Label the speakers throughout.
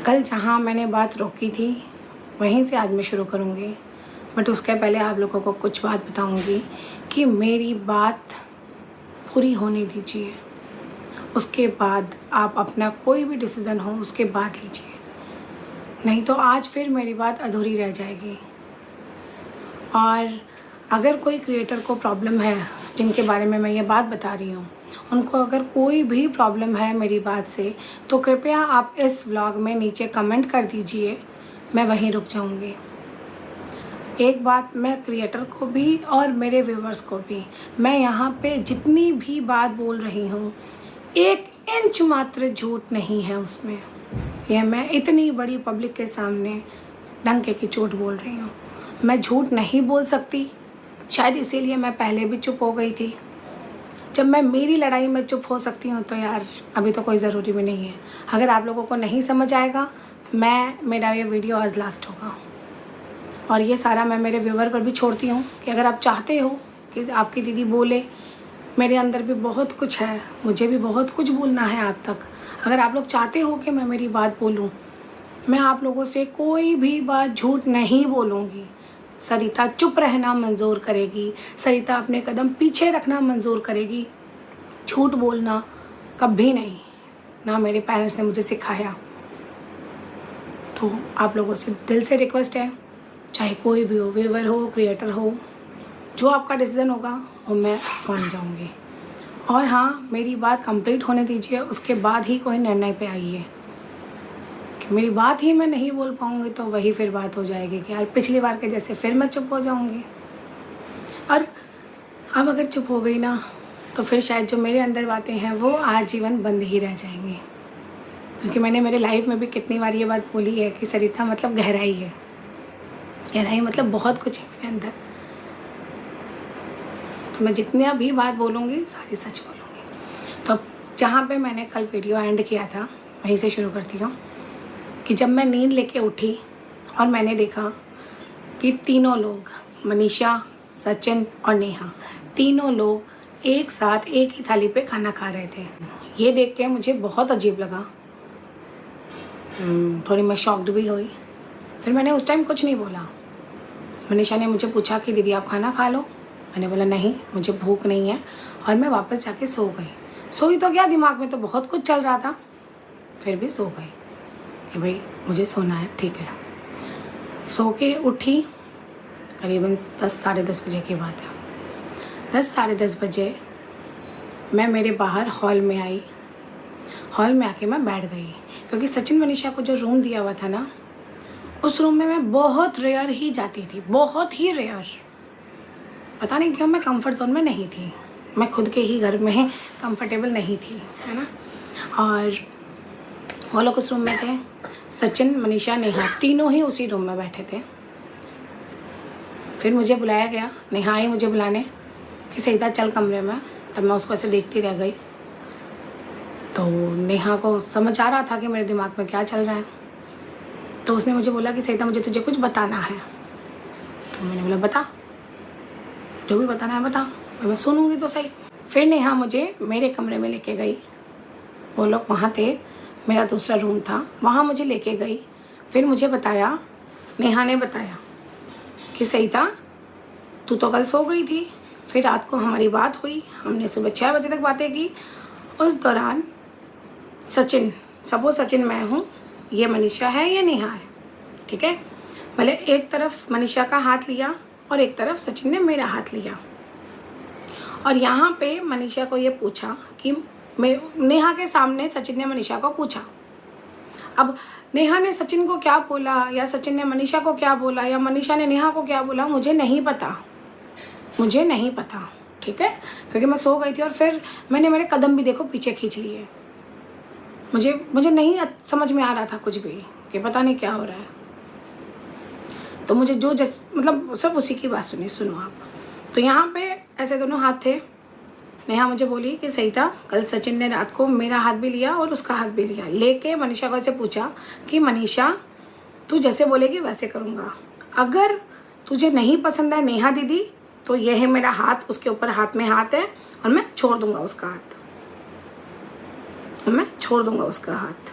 Speaker 1: कल जहाँ मैंने बात रोकी थी वहीं से आज मैं शुरू करूँगी, बट उसके पहले आप लोगों को कुछ बात बताऊँगी कि मेरी बात पूरी होने दीजिए। उसके बाद आप अपना कोई भी डिसीज़न हो उसके बाद लीजिए, नहीं तो आज फिर मेरी बात अधूरी रह जाएगी। और अगर कोई क्रिएटर को प्रॉब्लम है, जिनके बारे में मैं ये बात बता रही हूँ, उनको अगर कोई भी प्रॉब्लम है मेरी बात से, तो कृपया आप इस व्लॉग में नीचे कमेंट कर दीजिए, मैं वहीं रुक जाऊँगी। एक बात मैं क्रिएटर को भी और मेरे व्यूवर्स को भी, मैं यहाँ पे जितनी भी बात बोल रही हूँ, 1 इंच मात्र झूठ नहीं है उसमें। यह मैं इतनी बड़ी पब्लिक के सामने डंके की चोट बोल रही हूँ। मैं झूठ नहीं बोल सकती, शायद इसीलिए मैं पहले भी चुप हो गई थी। जब मैं मेरी लड़ाई में चुप हो सकती हूँ तो यार अभी तो कोई ज़रूरी भी नहीं है। अगर आप लोगों को नहीं समझ आएगा, मेरा ये वीडियो आज लास्ट होगा। और ये सारा मैं मेरे व्यूवर पर भी छोड़ती हूँ कि अगर आप चाहते हो कि आपकी दीदी बोले, मेरे अंदर भी बहुत कुछ है, मुझे भी बहुत कुछ बोलना है आप तक। अगर आप लोग चाहते हो कि मैं मेरी बात बोलूँ, मैं आप लोगों से कोई भी बात झूठ नहीं बोलूँगी। सरिता चुप रहना मंजूर करेगी, सरिता अपने कदम पीछे रखना मंजूर करेगी। झूठ बोलना कभी नहीं, ना मेरे पेरेंट्स ने मुझे सिखाया। तो आप लोगों से दिल से रिक्वेस्ट है, चाहे कोई भी हो, व्यूवर हो, क्रिएटर हो, जो आपका डिसीज़न होगा वो मैं मान जाऊँगी। और हाँ, मेरी बात कंप्लीट होने दीजिए, उसके बाद ही कोई निर्णय पे आइए। कि मेरी बात ही मैं नहीं बोल पाऊँगी तो वही फिर बात हो जाएगी कि यार पिछली बार के जैसे फिर मैं चुप हो जाऊँगी। और अब अगर चुप हो गई ना, तो फिर शायद जो मेरे अंदर बातें हैं वो आजीवन बंद ही रह जाएंगी। क्योंकि मैंने मेरे लाइफ में भी कितनी बार ये बात बोली है कि सरिता मतलब गहराई है। गहराई मतलब बहुत कुछ है मेरे अंदर। तो मैं जितनी भी बात बोलूँगी सारी सच बोलूँगी। तो जहाँ पे मैंने कल वीडियो एंड किया था वहीं से शुरू करती हूँ कि जब मैं नींद लेके उठी और मैंने देखा कि तीनों लोग, मनीषा, सचिन और नेहा, तीनों लोग एक साथ एक ही थाली पे खाना खा रहे थे। ये देख के मुझे बहुत अजीब लगा, थोड़ी मैं शॉक्ड भी हुई। फिर मैंने उस टाइम कुछ नहीं बोला। मनीषा ने मुझे पूछा कि दीदी आप खाना खा लो। मैंने बोला नहीं, मुझे भूख नहीं है, और मैं वापस जाके सो गई। सोई तो क्या, दिमाग में तो बहुत कुछ चल रहा था, फिर भी सो गई कि भाई मुझे सोना है, ठीक है। सो के उठी करीबन 10 साढ़े 10 बजे की बात है। 10 साढ़े 10 बजे मैं मेरे बाहर हॉल में आई। हॉल में आके मैं बैठ गई, क्योंकि सचिन मनीषा को जो रूम दिया हुआ था ना, उस रूम में मैं बहुत रेयर ही जाती थी, बहुत ही रेयर। पता नहीं क्यों मैं कंफर्ट जोन में नहीं थी, मैं खुद के ही घर में कंफर्टेबल नहीं थी, है ना। और वो लोग उस रूम में थे, सचिन, मनीषा, नेहा, तीनों ही उसी रूम में बैठे थे। फिर मुझे बुलाया गया, नेहा आई मुझे बुलाने कि सरिता चल कमरे में। तब मैं उसको ऐसे देखती रह गई। तो नेहा को समझ आ रहा था कि मेरे दिमाग में क्या चल रहा है, तो उसने मुझे बोला कि सरिता मुझे तुझे कुछ बताना है। तो मैंने बोला बता, जो भी बताना है बता, मैं सुनूंगी तो सही। फिर नेहा मुझे मेरे कमरे में लेके गई। वो लोग वहाँ थे, मेरा दूसरा रूम था, वहाँ मुझे लेके गई। फिर मुझे बताया, नेहा ने बताया कि सरिता तू तो कल सो गई थी, फिर रात को हमारी बात हुई, हमने सुबह 6 बजे तक बातें की। उस दौरान सचिन, सपोज सचिन मैं हूँ, ये मनीषा है, ये नेहा है, ठीक है। भले एक तरफ मनीषा का हाथ लिया और एक तरफ सचिन ने मेरा हाथ लिया। और यहाँ पे मनीषा को ये पूछा कि मैं, नेहा के सामने सचिन ने मनीषा को पूछा। अब नेहा ने सचिन को क्या बोला, या सचिन ने मनीषा को क्या बोला, या मनीषा ने नेहा को क्या बोला, मुझे नहीं पता, मुझे नहीं पता, ठीक है। क्योंकि मैं सो गई थी और फिर मैंने मेरे कदम भी देखो पीछे खींच लिए। मुझे नहीं समझ में आ रहा था कुछ भी कि पता नहीं क्या हो रहा है। तो मुझे जो मतलब सब उसी की बात सुनो आप। तो यहाँ पे ऐसे दोनों हाथ थे। नेहा मुझे बोली कि सरिता कल सचिन ने रात को मेरा हाथ भी लिया और उसका हाथ भी लिया, लेके मनीषा को ऐसे पूछा कि मनीषा तू जैसे बोलेगी वैसे करूँगा, अगर तुझे नहीं पसंद है नेहा दीदी तो यह है मेरा हाथ, उसके ऊपर हाथ में हाथ है और मैं छोड़ दूँगा उसका हाथ, मैं छोड़ दूँगा उसका हाथ।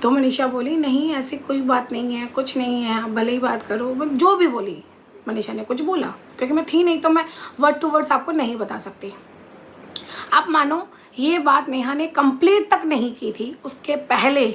Speaker 1: तो मनीषा बोली नहीं ऐसी कोई बात नहीं है, कुछ नहीं है, आप भले ही बात करो। जो भी बोली मनीषा ने, कुछ बोला, क्योंकि मैं थी नहीं तो मैं वर्ड टू वर्ड्स आपको नहीं बता सकती। आप मानो ये बात नेहा ने कंप्लीट तक नहीं की थी, उसके पहले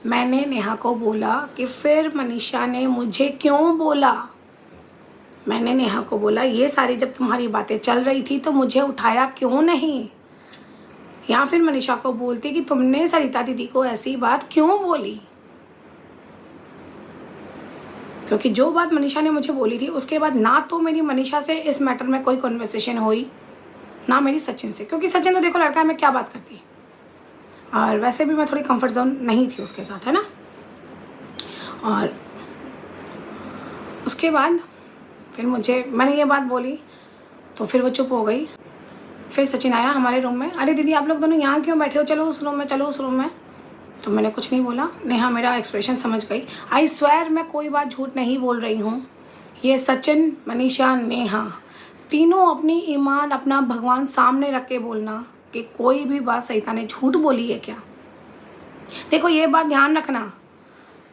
Speaker 1: मैंने नेहा को बोला कि फिर मनीषा ने मुझे क्यों बोला। मैंने नेहा को बोला ये सारी जब तुम्हारी बातें चल रही थी तो मुझे उठाया क्यों नहीं, या फिर मनीषा को बोलती कि तुमने सरिता दीदी को ऐसी बात क्यों बोली। क्योंकि जो बात मनीषा ने मुझे बोली थी उसके बाद ना तो मेरी मनीषा से इस मैटर में कोई कन्वर्सेशन हुई, ना मेरी सचिन से, क्योंकि सचिन तो देखो लड़का है, मैं क्या बात करती, और वैसे भी मैं थोड़ी कंफर्ट जोन नहीं थी उसके साथ, है ना। और उसके बाद फिर मैंने ये बात बोली तो फिर वो चुप हो गई। फिर सचिन आया हमारे रूम में, अरे दीदी आप लोग दोनों यहाँ क्यों बैठे हो, चलो उस रूम में, चलो उस रूम में। तो मैंने कुछ नहीं बोला। नेहा मेरा एक्सप्रेशन समझ गई। आई स्वेयर मैं कोई बात झूठ नहीं बोल रही हूँ। ये सचिन, मनीषा, नेहा तीनों अपनी ईमान, अपना भगवान सामने रख के बोलना कि कोई भी बात सरिता ने झूठ बोली है क्या। देखो ये बात ध्यान रखना,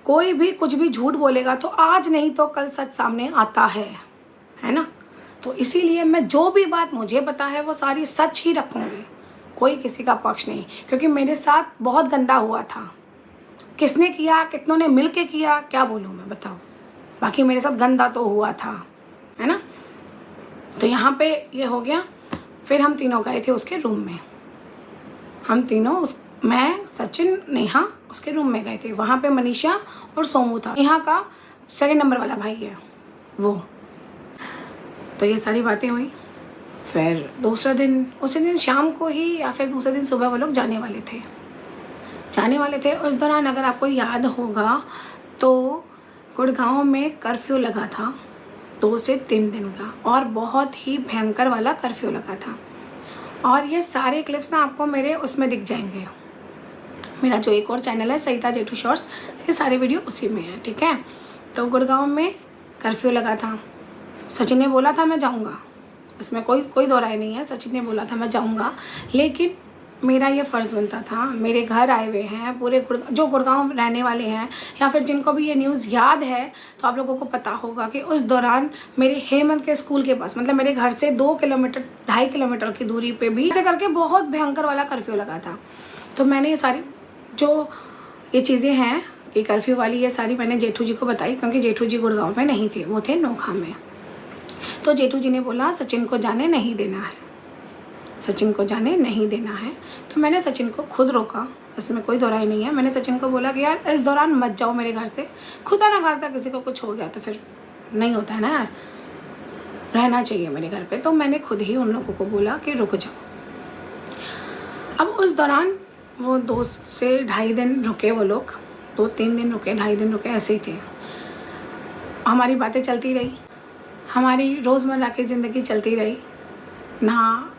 Speaker 1: कोई भी कुछ भी झूठ बोलेगा तो आज नहीं तो कल सच सामने आता है ना। तो इसीलिए मैं जो भी बात मुझे पता है वो सारी सच ही रखूँगी, कोई किसी का पक्ष नहीं, क्योंकि मेरे साथ बहुत गंदा हुआ था। किसने किया, कितनों ने मिल के किया, क्या बोलूँ मैं, बताओ। बाकी मेरे साथ गंदा तो हुआ था, है ना। तो यहाँ पे ये हो गया। फिर हम तीनों गए थे उसके रूम में, हम तीनों मैं, सचिन, नेहा उसके रूम में गए थे। वहाँ पे मनीषा और सोमू था, नेहा का सेकंड नंबर वाला भाई है वो। तो ये सारी बातें हुई। फिर दूसरा दिन, उसी दिन शाम को ही या फिर दूसरे दिन सुबह वो लोग जाने वाले थे। उस दौरान अगर आपको याद होगा तो गुड़गांव में कर्फ्यू लगा था 2 से 3 दिन का, और बहुत ही भयंकर वाला कर्फ्यू लगा था। और ये सारे क्लिप्स ना आपको मेरे उसमें दिख जाएंगे, मेरा जो एक और चैनल है सरिता जेठू शॉर्ट्स, ये सारे वीडियो उसी में है, ठीक है। तो गुड़गांव में कर्फ्यू लगा था। सचिन ने बोला था मैं जाऊंगा, इसमें कोई दो राय नहीं है। सचिन ने बोला था मैं जाऊंगा, लेकिन मेरा ये फ़र्ज़ बनता था, मेरे घर आए हुए हैं पूरे जो गुड़गांव रहने वाले हैं, या फिर जिनको भी ये न्यूज़ याद है तो आप लोगों को पता होगा कि उस दौरान मेरे हेमंत के स्कूल के पास, मतलब मेरे घर से 2 किलोमीटर 2.5 किलोमीटर की दूरी पे भी ऐसे करके बहुत भयंकर वाला कर्फ्यू लगा था। तो मैंने ये सारी जो ये चीज़ें हैं कि कर्फ्यू वाली, ये सारी मैंने जेठू जी को बताई, क्योंकि जेठू जी गुड़गांव में नहीं थे, वो थे नोखा में। तो जेठू जी ने बोला सचिन को जाने नहीं देना है, सचिन को जाने नहीं देना है। तो मैंने सचिन को खुद रोका, इसमें कोई दो राय नहीं है। मैंने सचिन को बोला कि यार इस दौरान मत जाओ मेरे घर से, खुदा ना खास्ता किसी को कुछ हो गया तो फिर नहीं होता है ना यार, रहना चाहिए मेरे घर पे। तो मैंने खुद ही उन लोगों को बोला कि रुक जाओ। अब उस दौरान वो 2 से 2.5 दिन रुके, वो लोग 2-3 दिन रुके, 2.5 दिन रुके, ऐसे ही थे। हमारी बातें चलती रही, हमारी रोज़मर्रा की ज़िंदगी चलती रही। ना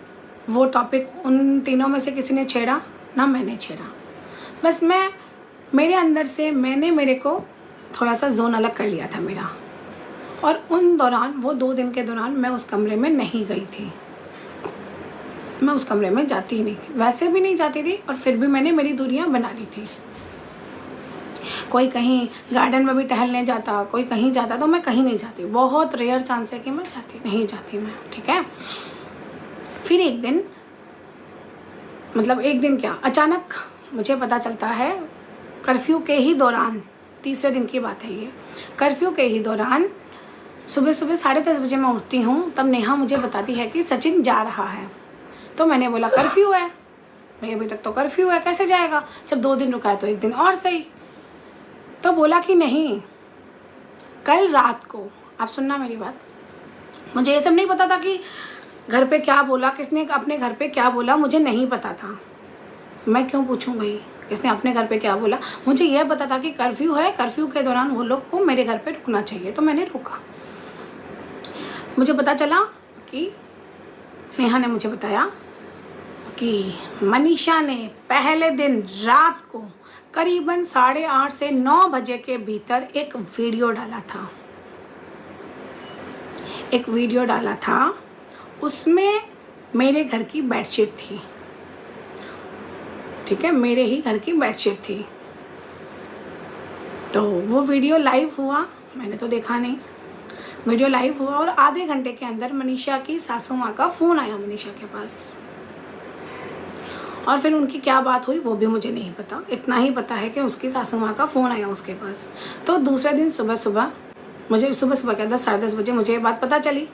Speaker 1: वो टॉपिक उन तीनों में से किसी ने छेड़ा, ना मैंने छेड़ा। बस मेरे अंदर से मेरे को थोड़ा सा जोन अलग कर लिया था मेरा। और उन दौरान, वो 2 दिन के दौरान मैं उस कमरे में नहीं गई थी, मैं उस कमरे में जाती ही नहीं थी, वैसे भी नहीं जाती थी, और फिर भी मैंने मेरी दूरियां बना ली थी। कोई कहीं गार्डन में भी टहलने जाता, कोई कहीं जाता, तो मैं कहीं नहीं जाती। बहुत रेयर चांस है कि मैं नहीं जाती मैं, ठीक है। फिर एक दिन, मतलब एक दिन क्या, अचानक मुझे पता चलता है कर्फ्यू के ही दौरान, तीसरे दिन की बात है ये, कर्फ्यू के ही दौरान सुबह 10:30 बजे मैं उठती हूँ, तब नेहा मुझे बताती है कि सचिन जा रहा है। तो मैंने बोला कर्फ्यू है भाई, अभी तक तो कर्फ्यू है, कैसे जाएगा, जब 2 दिन रुका है तो 1 दिन और सही। तो बोला कि नहीं, कल रात को, आप सुनना मेरी बात, मुझे ये सब नहीं पता था कि घर पे क्या बोला, किसने अपने घर पे क्या बोला, मुझे नहीं पता था। मैं क्यों पूछूं भाई किसने अपने घर पे क्या बोला, मुझे यह पता था कि कर्फ्यू है, कर्फ्यू के दौरान वो लोग को मेरे घर पे रुकना चाहिए, तो मैंने रुका। मुझे पता चला कि नेहा ने मुझे बताया कि मनीषा ने पहले दिन रात को करीबन 8:30 से 9 बजे के भीतर एक वीडियो डाला था। उसमें मेरे घर की बेडशीट थी, ठीक है, मेरे ही घर की बेडशीट थी। तो वो वीडियो लाइव हुआ, मैंने तो देखा नहीं, वीडियो लाइव हुआ और आधे घंटे के अंदर मनीषा की सासू माँ का फ़ोन आया मनीषा के पास। और फिर उनकी क्या बात हुई वो भी मुझे नहीं पता, इतना ही पता है कि उसकी सासू माँ का फ़ोन आया उसके पास। तो दूसरे दिन सुबह क्या 10 साढ़े 10 बजे मुझे ये बात पता चली।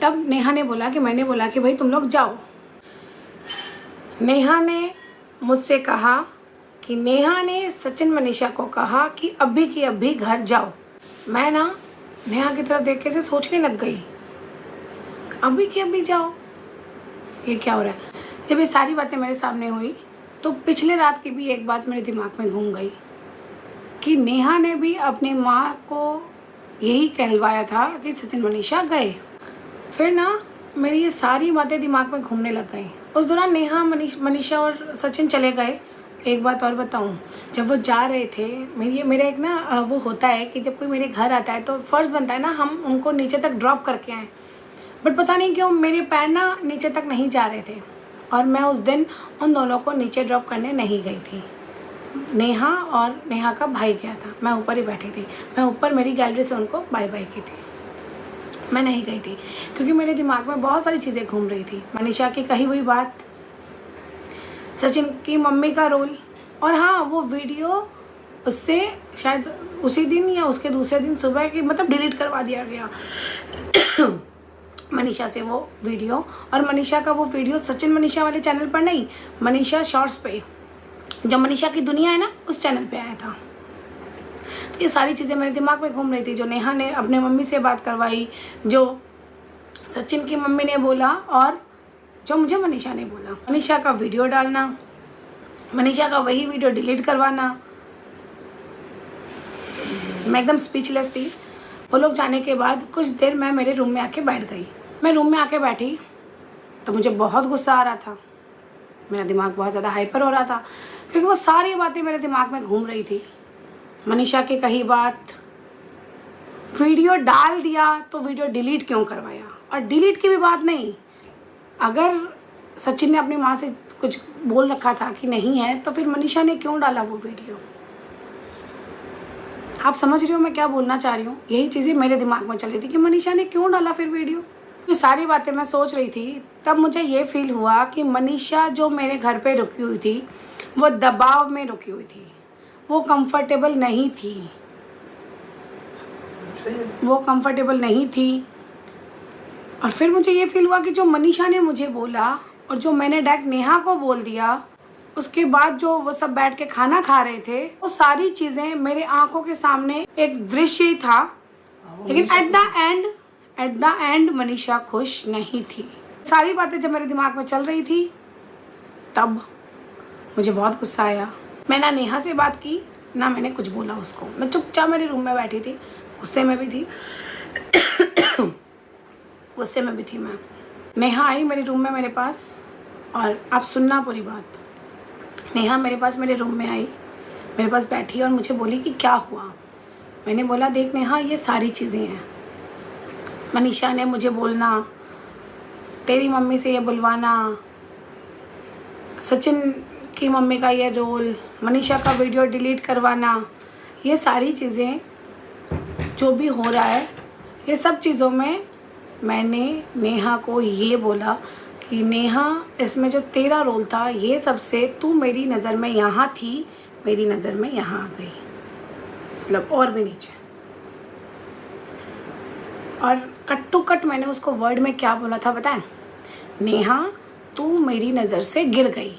Speaker 1: तब नेहा ने बोला कि मैंने बोला कि भाई तुम लोग जाओ। नेहा ने मुझसे कहा कि नेहा ने सचिन मनीषा को कहा कि अभी की अभी घर जाओ। मैं ना नेहा की तरफ देख के से सोचने लग गई, अभी की अभी जाओ, ये क्या हो रहा है। जब ये सारी बातें मेरे सामने हुई तो पिछले रात की भी एक बात मेरे दिमाग में घूम गई कि नेहा ने भी अपनी माँ को यही कहलवाया था कि सचिन मनीषा गए। फिर ना मेरी ये सारी बातें दिमाग में घूमने लग गई। उस दौरान नेहा मनीषा और सचिन चले गए। एक बात और बताऊं, जब वो जा रहे थे, मेरा एक ना वो होता है कि जब कोई मेरे घर आता है तो फ़र्ज़ बनता है ना हम उनको नीचे तक ड्रॉप करके आएँ। बट पता नहीं क्यों मेरे पैर ना नीचे तक नहीं जा रहे थे और मैं उस दिन उन दोनों को नीचे ड्रॉप करने नहीं गई थी। नेहा और नेहा का भाई गया था, मैं ऊपर ही बैठी थी। मैं ऊपर मेरी गैलरी से उनको बाय बाय की थी, मैं नहीं गई थी क्योंकि मेरे दिमाग में बहुत सारी चीज़ें घूम रही थी। मनीषा की कही हुई बात, सचिन की मम्मी का रोल, और हाँ वो वीडियो उससे शायद उसी दिन या उसके दूसरे दिन सुबह की मतलब डिलीट करवा दिया गया मनीषा से वो वीडियो। और मनीषा का वो वीडियो सचिन मनीषा वाले चैनल पर नहीं, मनीषा शॉर्ट्स पे, जो मनीषा की दुनिया है ना, उस चैनल पे आया था। तो ये सारी चीज़ें मेरे दिमाग में घूम रही थी, जो नेहा ने अपने मम्मी से बात करवाई, जो सचिन की मम्मी ने बोला और जो मुझे मनीषा ने बोला। मनीषा का वीडियो डालना, मनीषा का वही वीडियो डिलीट करवाना, मैं एकदम स्पीचलेस थी। वो लोग जाने के बाद कुछ देर मैं मेरे रूम में आके बैठ गई। मैं रूम में आके बैठी तो मुझे बहुत गुस्सा आ रहा था, मेरा दिमाग बहुत ज़्यादा हाइपर हो रहा था क्योंकि वो सारी बातें मेरे दिमाग में घूम रही थी। मनीषा की कही बात, वीडियो डाल दिया तो वीडियो डिलीट क्यों करवाया, और डिलीट की भी बात नहीं, अगर सचिन ने अपनी माँ से कुछ बोल रखा था कि नहीं है तो फिर मनीषा ने क्यों डाला वो वीडियो। आप समझ रहे हो मैं क्या बोलना चाह रही हूँ। यही चीज़ें मेरे दिमाग में चल रही थी कि मनीषा ने क्यों डाला फिर वीडियो। ये सारी बातें मैं सोच रही थी, तब मुझे ये फील हुआ कि मनीषा जो मेरे घर पे रुकी हुई थी वो दबाव में रुकी हुई थी, वो कंफर्टेबल नहीं थी, वो कंफर्टेबल नहीं थी। और फिर मुझे ये फील हुआ कि जो मनीषा ने मुझे बोला और जो मैंने डायरेक्ट नेहा को बोल दिया, उसके बाद जो वो सब बैठ के खाना खा रहे थे, वो सारी चीज़ें मेरे आंखों के सामने एक दृश्य ही था। लेकिन एट द एंड मनीषा खुश नहीं थी। सारी बातें जब मेरे दिमाग में चल रही थी तब मुझे बहुत गुस्सा आया। मैं ना नेहा से बात की ना मैंने कुछ बोला उसको, मैं चुपचाप मेरे रूम में बैठी थी, गुस्से में भी थी गुस्से में भी थी मैं। नेहा आई मेरे रूम में मेरे पास, और आप सुनना पूरी बात। नेहा मेरे पास मेरे रूम में आई, मेरे पास बैठी और मुझे बोली कि क्या हुआ। मैंने बोला देख नेहा, ये सारी चीज़ें हैं, मनीषा ने मुझे बोलना, तेरी मम्मी से ये बुलवाना, सचिन की मम्मी का ये रोल, मनीषा का वीडियो डिलीट करवाना, ये सारी चीज़ें जो भी हो रहा है, ये सब चीज़ों में मैंने नेहा को ये बोला कि नेहा, इसमें जो तेरा रोल था ये सबसे तू मेरी नज़र में यहाँ थी, मेरी नज़र में यहाँ आ गई, मतलब और भी नीचे। और कट टू कट मैंने उसको वर्ड में क्या बोला था पता है? नेहा तू मेरी नज़र से गिर गई,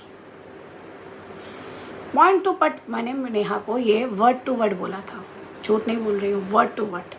Speaker 1: पॉइंट टू पॉइंट मैंने नेहा को ये वर्ड टू वर्ड बोला था, झूठ नहीं बोल रही हूँ, वर्ड टू वर्ड।